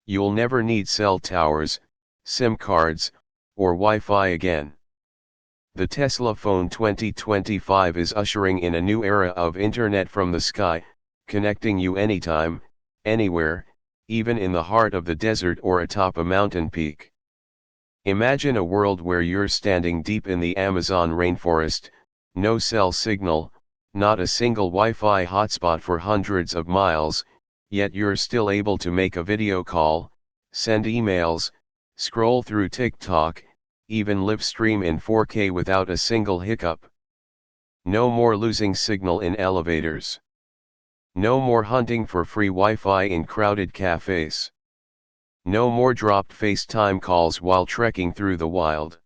You'll never need cell towers, SIM cards, or Wi-Fi again. The Tesla Phone 2025 is ushering in a new era of internet from the sky, connecting you anytime, anywhere, even in the heart of the desert or atop a mountain peak. Imagine a world where you're standing deep in the Amazon rainforest, no cell signal, not a single Wi-Fi hotspot for hundreds of miles, yet you're still able to make a video call, send emails, scroll through TikTok, even live stream in 4K without a single hiccup. No more losing signal in elevators. No more hunting for free Wi-Fi in crowded cafes. No more dropped FaceTime calls while trekking through the wild.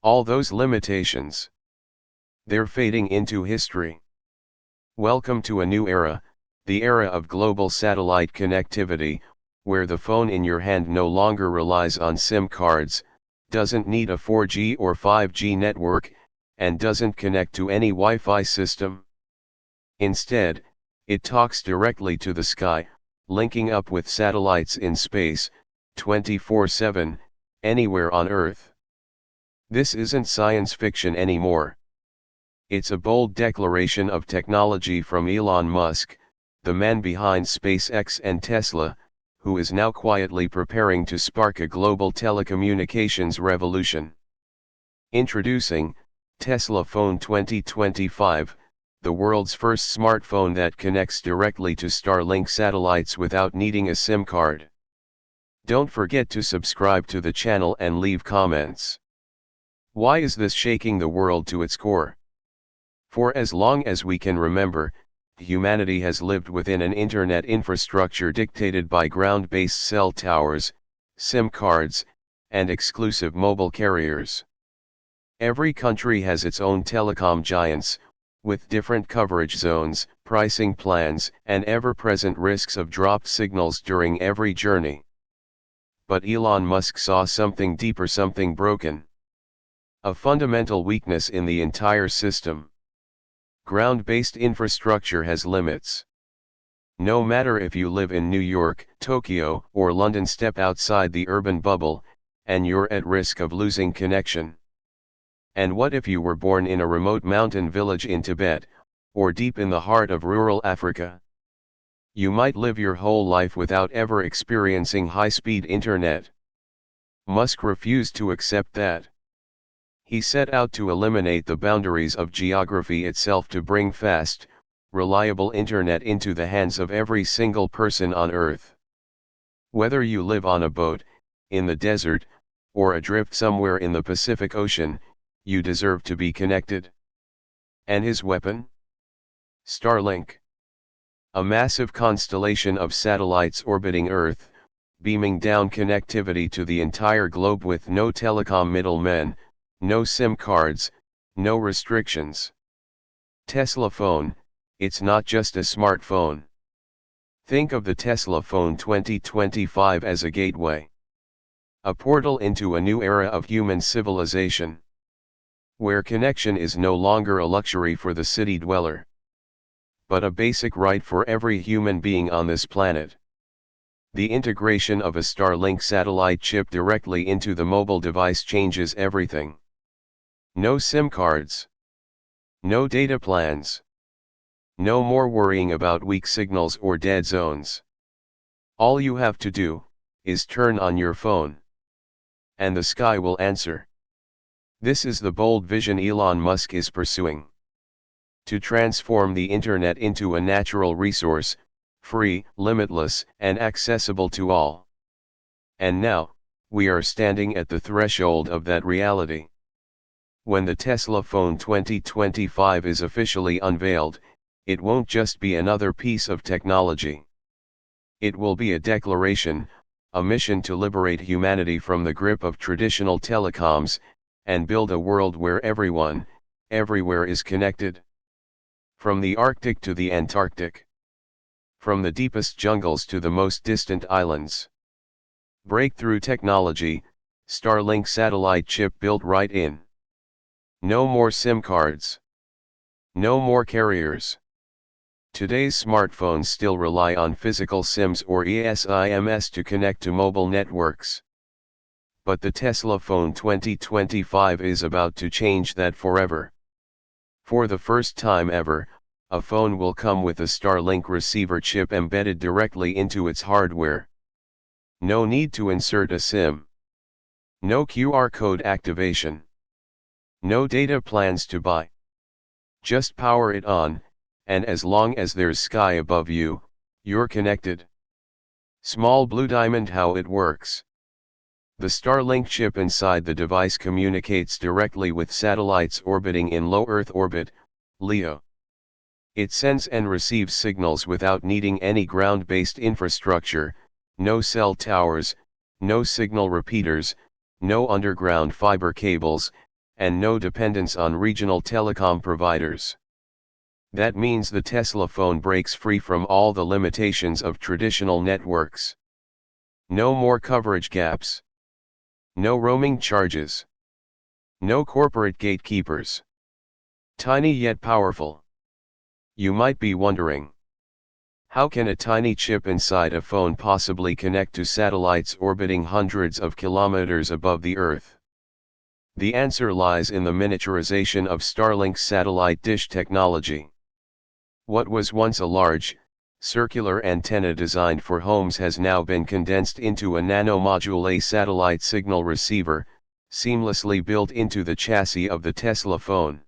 All those limitations, they're fading into history. Welcome to a new era, the era of global satellite connectivity, where the phone in your hand no longer relies on SIM cards, doesn't need a 4G or 5G network, and doesn't connect to any Wi-Fi system. Instead, it talks directly to the sky, linking up with satellites in space, 24/7, anywhere on Earth. This isn't science fiction anymore. It's a bold declaration of technology from Elon Musk, the man behind SpaceX and Tesla, who is now quietly preparing to spark a global telecommunications revolution. Introducing, Tesla Phone 2025, the world's first smartphone that connects directly to Starlink satellites without needing a SIM card. Don't forget to subscribe to the channel and leave comments. Why is this shaking the world to its core? For as long as we can remember, humanity has lived within an internet infrastructure dictated by ground-based cell towers, SIM cards, and exclusive mobile carriers. Every country has its own telecom giants, with different coverage zones, pricing plans, and ever-present risks of dropped signals during every journey. But Elon Musk saw something deeper, something broken. A fundamental weakness in the entire system. Ground-based infrastructure has limits. No matter if you live in New York, Tokyo, or London, step outside the urban bubble, and you're at risk of losing connection. And what if you were born in a remote mountain village in Tibet, or deep in the heart of rural Africa? You might live your whole life without ever experiencing high-speed internet. Musk refused to accept that. He set out to eliminate the boundaries of geography itself to bring fast, reliable internet into the hands of every single person on Earth. Whether you live on a boat, in the desert, or adrift somewhere in the Pacific Ocean, you deserve to be connected. And his weapon? Starlink. A massive constellation of satellites orbiting Earth, beaming down connectivity to the entire globe with no telecom middlemen, no SIM cards, no restrictions. Tesla Phone, it's not just a smartphone. Think of the Tesla Phone 2025 as a gateway. A portal into a new era of human civilization. Where connection is no longer a luxury for the city dweller, but a basic right for every human being on this planet. The integration of a Starlink satellite chip directly into the mobile device changes everything. No SIM cards. No data plans. No more worrying about weak signals or dead zones. All you have to do, is turn on your phone. And the sky will answer. This is the bold vision Elon Musk is pursuing. To transform the internet into a natural resource, free, limitless, and accessible to all. And now, we are standing at the threshold of that reality. When the Tesla Phone 2025 is officially unveiled, it won't just be another piece of technology. It will be a declaration, a mission to liberate humanity from the grip of traditional telecoms, and build a world where everyone, everywhere is connected. From the Arctic to the Antarctic. From the deepest jungles to the most distant islands. Breakthrough technology, Starlink satellite chip built right in. No more SIM cards. No more carriers. Today's smartphones still rely on physical SIMs or eSIMs to connect to mobile networks. But the Tesla phone 2025 is about to change that forever. For the first time ever, a phone will come with a Starlink receiver chip embedded directly into its hardware. No need to insert a SIM. No QR code activation. No data plans to buy. Just power it on, and as long as there's sky above you, you're connected. Small blue diamond. How it works. The Starlink chip inside the device communicates directly with satellites orbiting in low Earth orbit, LEO. It sends and receives signals without needing any ground-based infrastructure, no cell towers, no signal repeaters, no underground fiber cables, and no dependence on regional telecom providers. That means the Tesla phone breaks free from all the limitations of traditional networks. No more coverage gaps. No roaming charges. No corporate gatekeepers. Tiny yet powerful. You might be wondering, how can a tiny chip inside a phone possibly connect to satellites orbiting hundreds of kilometers above the Earth? The answer lies in the miniaturization of Starlink's satellite dish technology. What was once a large, circular antenna designed for homes has now been condensed into a nanomodule satellite signal receiver, seamlessly built into the chassis of the Tesla phone.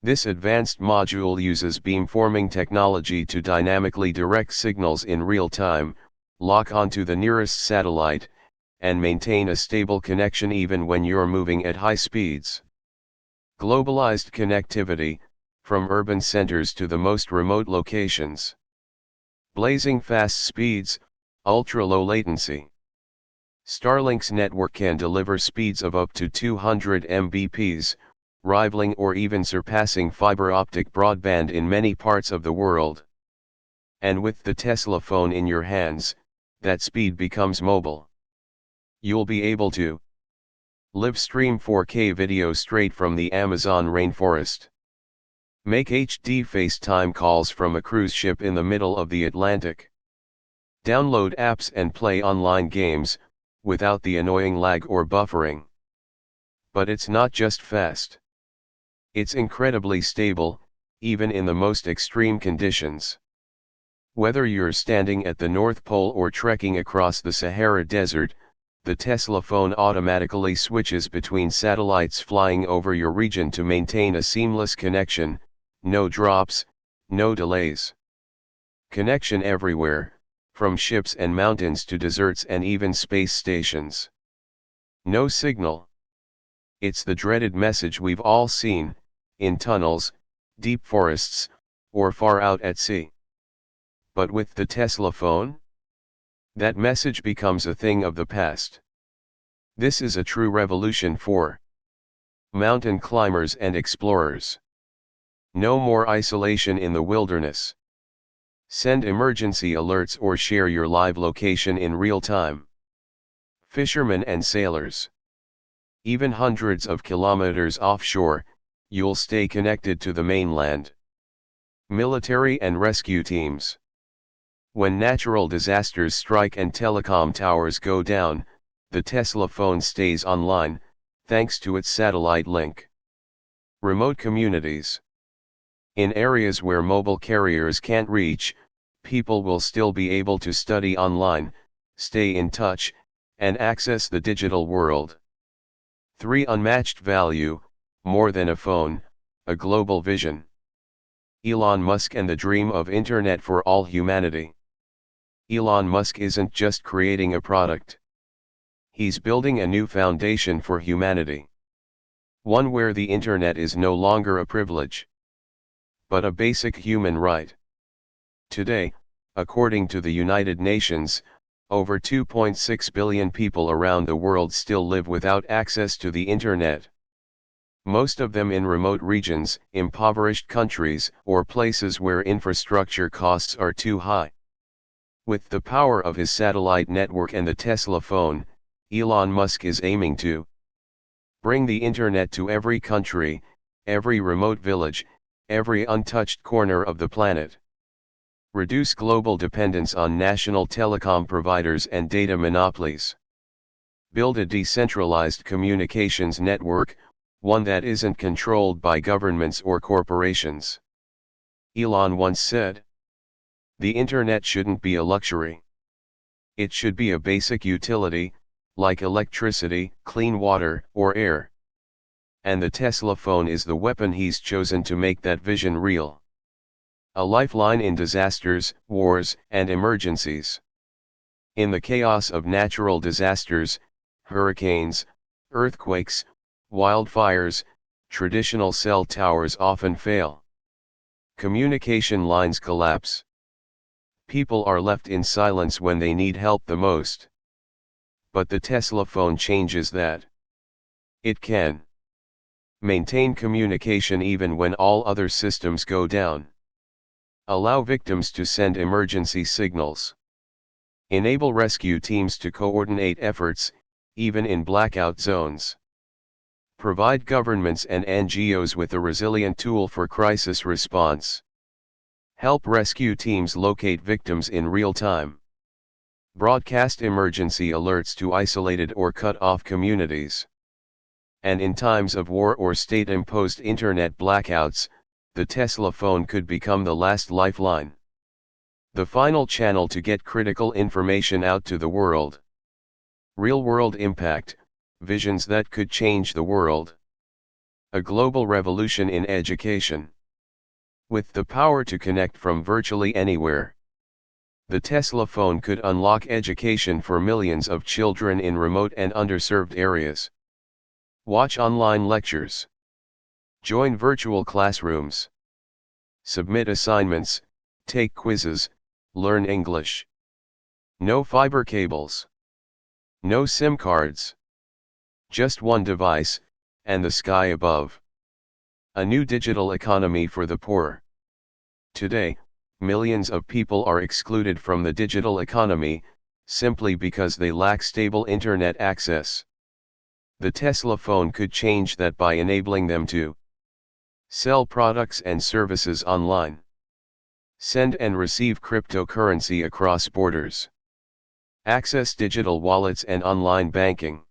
This advanced module uses beamforming technology to dynamically direct signals in real time, lock onto the nearest satellite, and maintain a stable connection even when you're moving at high speeds. Globalized connectivity, from urban centers to the most remote locations. Blazing fast speeds, ultra-low latency. Starlink's network can deliver speeds of up to 200 Mbps, rivaling or even surpassing fiber optic broadband in many parts of the world. And with the Tesla phone in your hands, that speed becomes mobile. You'll be able to live stream 4K video straight from the Amazon rainforest. Make HD FaceTime calls from a cruise ship in the middle of the Atlantic. Download apps and play online games, without the annoying lag or buffering. But it's not just fast. It's incredibly stable, even in the most extreme conditions. Whether you're standing at the North Pole or trekking across the Sahara Desert, the Tesla phone automatically switches between satellites flying over your region to maintain a seamless connection. No drops, no delays. Connection everywhere, from ships and mountains to deserts and even space stations. No signal. It's the dreaded message we've all seen, in tunnels, deep forests, or far out at sea. But with the Tesla phone, that message becomes a thing of the past. This is a true revolution for mountain climbers and explorers. No more isolation in the wilderness. Send emergency alerts or share your live location in real time. Fishermen and sailors. Even hundreds of kilometers offshore, you'll stay connected to the mainland. Military and rescue teams. When natural disasters strike and telecom towers go down, the Tesla phone stays online, thanks to its satellite link. Remote communities. In areas where mobile carriers can't reach, people will still be able to study online, stay in touch, and access the digital world. 3. Unmatched value, more than a phone, a global vision. Elon Musk and the dream of Internet for all humanity. Elon Musk isn't just creating a product. He's building a new foundation for humanity. One where the Internet is no longer a privilege, but a basic human right. Today, according to the United Nations, over 2.6 billion people around the world still live without access to the Internet. Most of them in remote regions, impoverished countries, or places where infrastructure costs are too high. With the power of his satellite network and the Tesla phone, Elon Musk is aiming to bring the Internet to every country, every remote village, every untouched corner of the planet. Reduce global dependence on national telecom providers and data monopolies. Build a decentralized communications network, one that isn't controlled by governments or corporations. Elon once said, "The internet shouldn't be a luxury. It should be a basic utility, like electricity, clean water, or air." And the Tesla phone is the weapon he's chosen to make that vision real. A lifeline in disasters, wars, and emergencies. In the chaos of natural disasters, hurricanes, earthquakes, wildfires, traditional cell towers often fail. Communication lines collapse. People are left in silence when they need help the most. But the Tesla phone changes that. It can maintain communication even when all other systems go down. Allow victims to send emergency signals. Enable rescue teams to coordinate efforts, even in blackout zones. Provide governments and NGOs with a resilient tool for crisis response. Help rescue teams locate victims in real time. Broadcast emergency alerts to isolated or cut off communities. And in times of war or state-imposed internet blackouts, the Tesla phone could become the last lifeline. The final channel to get critical information out to the world. Real-world impact, visions that could change the world. A global revolution in education. With the power to connect from virtually anywhere, the Tesla phone could unlock education for millions of children in remote and underserved areas. Watch online lectures. Join virtual classrooms. Submit assignments, take quizzes, learn English. No fiber cables. No SIM cards. Just one device, and the sky above. A new digital economy for the poor. Today, millions of people are excluded from the digital economy, simply because they lack stable internet access. The Tesla phone could change that by enabling them to sell products and services online, send and receive cryptocurrency across borders, access digital wallets and online banking,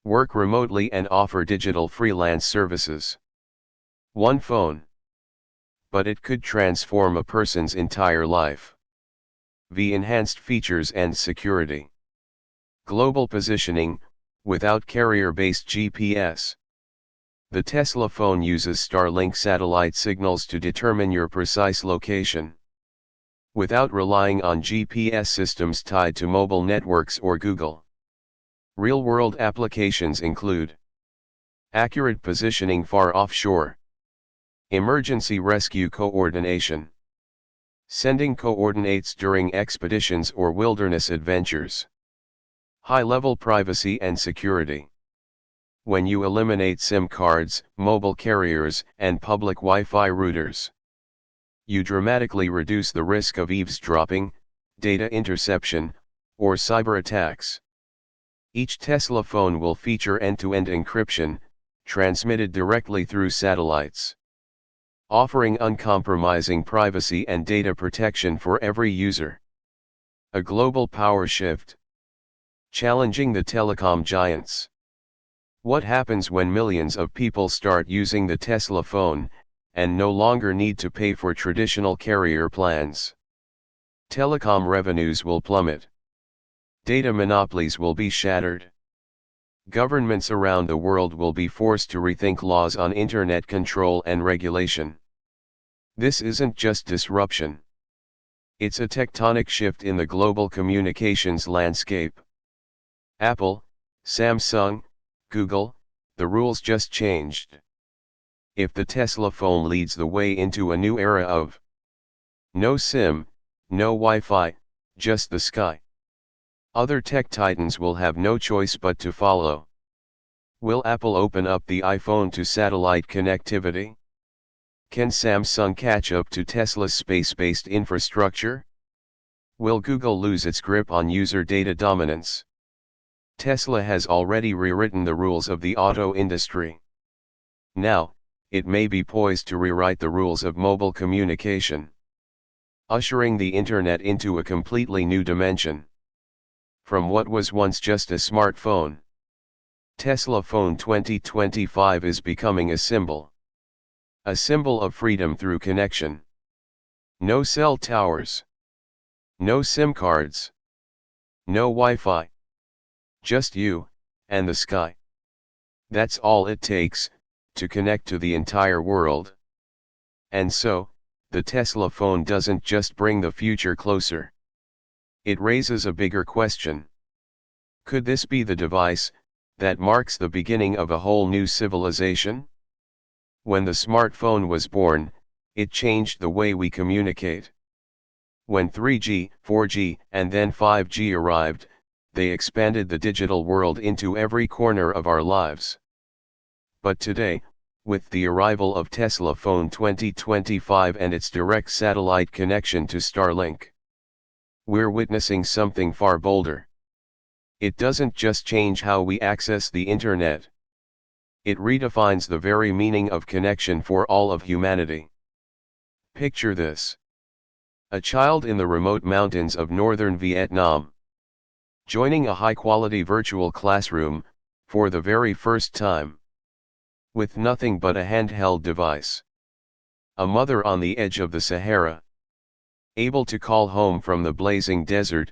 work remotely and offer digital freelance services. One phone. But it could transform a person's entire life. The enhanced features and security. Global positioning, without carrier-based GPS. The Tesla phone uses Starlink satellite signals to determine your precise location. Without relying on GPS systems tied to mobile networks or Google. Real-world applications include accurate positioning far offshore, emergency rescue coordination, sending coordinates during expeditions or wilderness adventures, high-level privacy and security. When you eliminate SIM cards, mobile carriers, and public Wi-Fi routers, you dramatically reduce the risk of eavesdropping, data interception, or cyber attacks. Each Tesla phone will feature end-to-end encryption, transmitted directly through satellites, offering uncompromising privacy and data protection for every user. A global power shift. Challenging the telecom giants. What happens when millions of people start using the Tesla phone, and no longer need to pay for traditional carrier plans? Telecom revenues will plummet. Data monopolies will be shattered. Governments around the world will be forced to rethink laws on internet control and regulation. This isn't just disruption. It's a tectonic shift in the global communications landscape. Apple, Samsung, Google, the rules just changed. If the Tesla phone leads the way into a new era of no SIM, no Wi-Fi, just the sky, other tech titans will have no choice but to follow. Will Apple open up the iPhone to satellite connectivity? Can Samsung catch up to Tesla's space-based infrastructure? Will Google lose its grip on user data dominance? Tesla has already rewritten the rules of the auto industry. Now, it may be poised to rewrite the rules of mobile communication. ushering the internet into a completely new dimension. From what was once just a smartphone, Tesla Phone 2025 is becoming a symbol. A symbol of freedom through connection. No cell towers. No SIM cards. No Wi-Fi. Just you, and the sky. That's all it takes, to connect to the entire world. And so, the Tesla phone doesn't just bring the future closer. It raises a bigger question. Could this be the device that marks the beginning of a whole new civilization? When the smartphone was born, it changed the way we communicate. When 3G, 4G, and then 5G arrived, they expanded the digital world into every corner of our lives. But today, with the arrival of Tesla Phone 2025 and its direct satellite connection to Starlink, we're witnessing something far bolder. It doesn't just change how we access the internet. It redefines the very meaning of connection for all of humanity. Picture this. A child in the remote mountains of northern Vietnam, joining a high-quality virtual classroom, for the very first time. With nothing but a handheld device. A mother on the edge of the Sahara, able to call home from the blazing desert,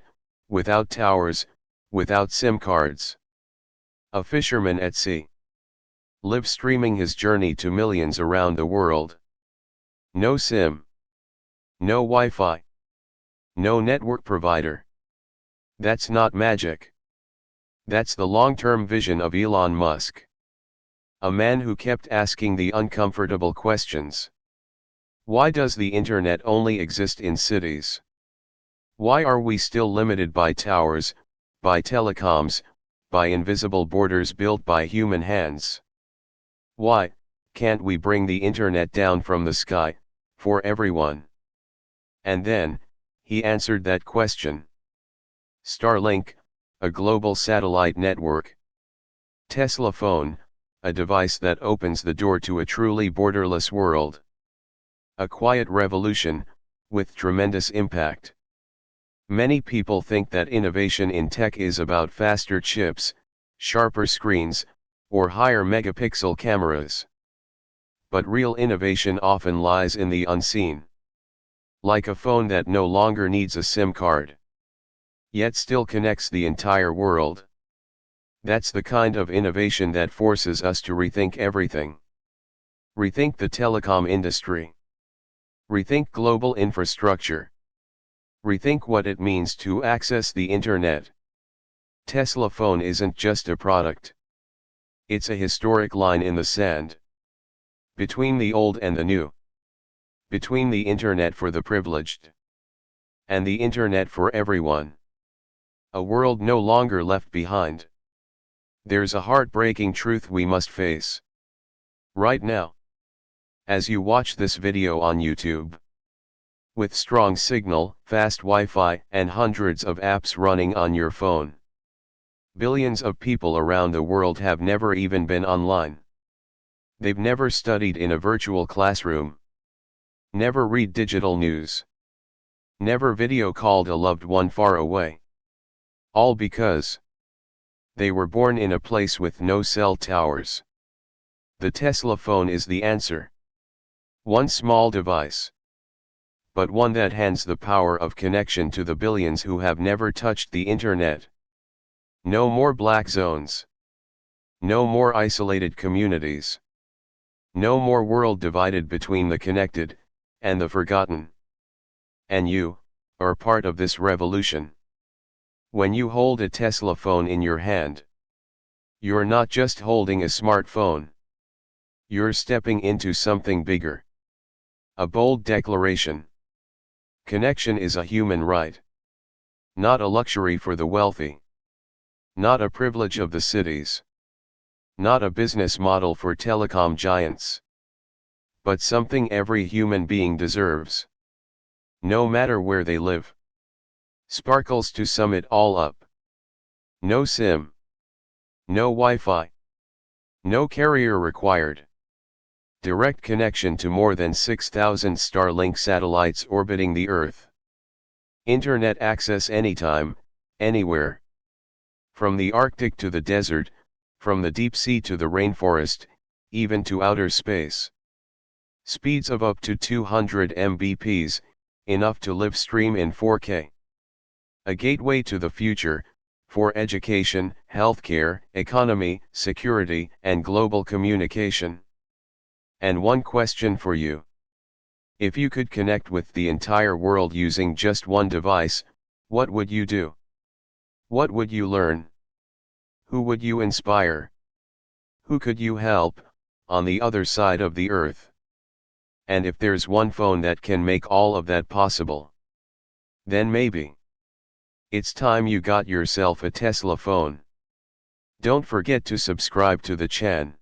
without towers, without SIM cards. A fisherman at sea, live streaming his journey to millions around the world. No SIM. No Wi-Fi. No network provider. That's not magic. That's the long-term vision of Elon Musk. A man who kept asking the uncomfortable questions. Why does the internet only exist in cities? Why are we still limited by towers, by telecoms, by invisible borders built by human hands? Why can't we bring the internet down from the sky, for everyone? And then, he answered that question. Starlink, a global satellite network. Tesla phone, a device that opens the door to a truly borderless world. A quiet revolution, with tremendous impact. Many people think that innovation in tech is about faster chips, sharper screens, or higher megapixel cameras. But real innovation often lies in the unseen. Like a phone that no longer needs a SIM card, yet still connects the entire world. That's the kind of innovation that forces us to rethink everything. Rethink the telecom industry. Rethink global infrastructure. Rethink what it means to access the internet. Tesla phone isn't just a product. It's a historic line in the sand. Between the old and the new. Between the internet for the privileged and the internet for everyone. A world no longer left behind. There's a heartbreaking truth we must face. Right now. As you watch this video on YouTube. With strong signal, fast Wi-Fi, and hundreds of apps running on your phone. Billions of people around the world have never even been online. They've never studied in a virtual classroom. Never read digital news. Never video called a loved one far away. All because they were born in a place with no cell towers. The Tesla phone is the answer. One small device. But one that hands the power of connection to the billions who have never touched the internet. No more black zones. No more isolated communities. No more world divided between the connected and the forgotten. And you are part of this revolution. When you hold a Tesla phone in your hand, you're not just holding a smartphone. You're stepping into something bigger. A bold declaration. Connection is a human right. Not a luxury for the wealthy. Not a privilege of the cities. Not a business model for telecom giants. But something every human being deserves. No matter where they live. Sparkles to sum it all up. No SIM. No Wi-Fi. No carrier required. direct connection to more than 6,000 Starlink satellites orbiting the Earth. Internet access anytime, anywhere. From the Arctic to the desert, from the deep sea to the rainforest, even to outer space. Speeds of up to 200 Mbps, enough to live stream in 4K. A gateway to the future, for education, healthcare, economy, security, and global communication. And one question for you. If you could connect with the entire world using just one device, what would you do? What would you learn? Who would you inspire? Who could you help, on the other side of the earth? And if there's one phone that can make all of that possible, then maybe it's time you got yourself a Tesla phone. Don't forget to subscribe to the channel.